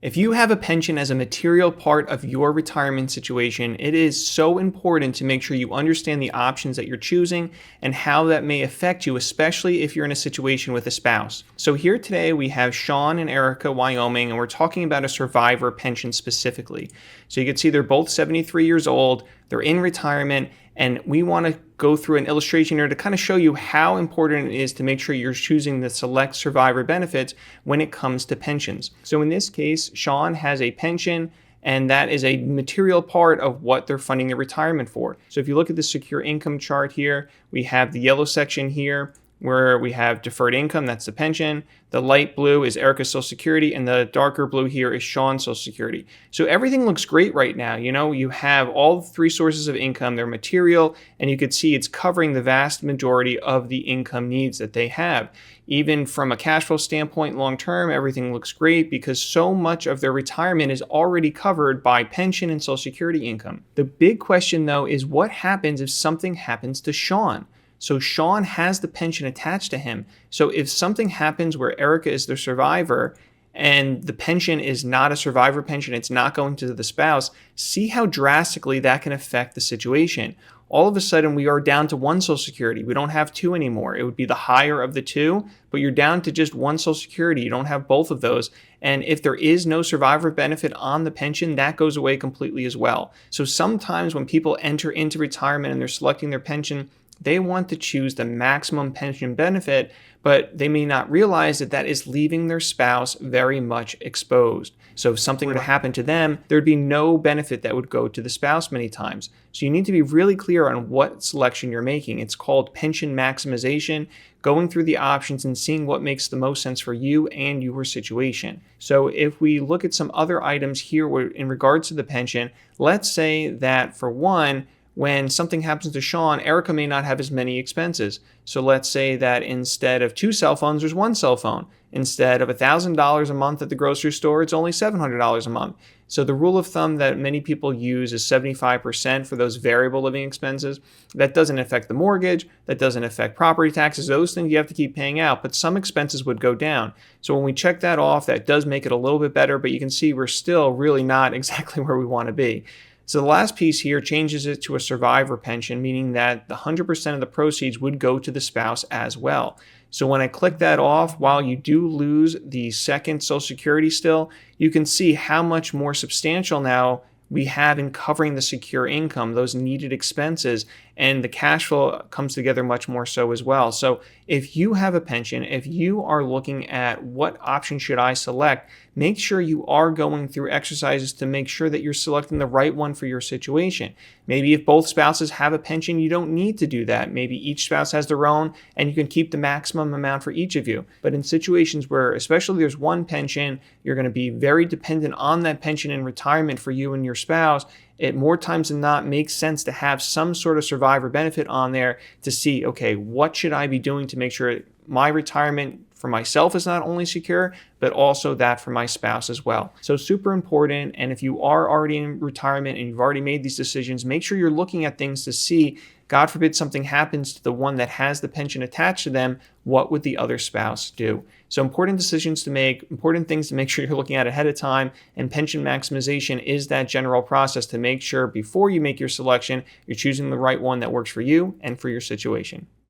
If you have a pension as a material part of your retirement situation, it is so important to make sure you understand the options that you're choosing and how that may affect you, especially if you're in a situation with a spouse. So here today we have Sean and Erica, Wyoming, and we're talking about a survivor pension specifically. So you can see they're both 73 years old, they're in retirement, and we want to go through an illustration here to kind of show you how important it is to make sure you're choosing the select survivor benefits when it comes to pensions. So in this case, Sean has a pension, and that is a material part of what they're funding their retirement for. So if you look at the secure income chart here, we have the yellow section here where we have deferred income, that's the pension. The light blue is Erica's Social Security, and the darker blue here is Sean's Social Security. So everything looks great right now. You have all three sources of income, they're material, and you could see it's covering the vast majority of the income needs that they have. Even from a cash flow standpoint, long term, everything looks great because so much of their retirement is already covered by pension and Social Security income. The big question though is what happens if something happens to Sean? So Sean has the pension attached to him. So if something happens where Erica is the survivor and the pension is not a survivor pension, it's not going to the spouse, see how drastically that can affect the situation. All of a sudden, we are down to one Social Security. We don't have two anymore. It would be the higher of the two, but you're down to just one Social Security. You don't have both of those. And if there is no survivor benefit on the pension, that goes away completely as well. So sometimes when people enter into retirement and they're selecting their pension, they want to choose the maximum pension benefit, but they may not realize that that is leaving their spouse very much exposed. So if something were to happen to them, there'd be no benefit that would go to the spouse many times. So you need to be really clear on what selection you're making. It's called pension maximization, going through the options and seeing what makes the most sense for you and your situation. So if we look at some other items here in regards to the pension, let's say that for one, when something happens to Sean, Erica may not have as many expenses. So let's say that instead of two cell phones, there's one cell phone. Instead of $1,000 a month at the grocery store, it's only $700 a month. So the rule of thumb that many people use is 75% for those variable living expenses. That doesn't affect the mortgage, that doesn't affect property taxes, those things you have to keep paying out, but some expenses would go down. So when we check that off, that does make it a little bit better, but you can see we're still really not exactly where we want to be. So the last piece here changes it to a survivor pension, meaning that the 100% of the proceeds would go to the spouse as well. So when I click that off, while you do lose the second Social Security still, you can see how much more substantial now we have in covering the secure income, those needed expenses, and the cash flow comes together much more so as well. So if you have a pension, if you are looking at what option should I select, make sure you are going through exercises to make sure that you're selecting the right one for your situation. Maybe if both spouses have a pension, you don't need to do that. Maybe each spouse has their own and you can keep the maximum amount for each of you. But in situations where, especially there's one pension, you're going to be very dependent on that pension in retirement for you and your spouse, it more times than not makes sense to have some sort of survivor benefit on there to see, okay, what should I be doing to make sure my retirement for myself is not only secure, but also that for my spouse as well. So super important. And if you are already in retirement and you've already made these decisions, make sure you're looking at things to see, God forbid something happens to the one that has the pension attached to them, what would the other spouse do? So important decisions to make, important things to make sure you're looking at ahead of time, and pension maximization is that general process to make sure before you make your selection, you're choosing the right one that works for you and for your situation.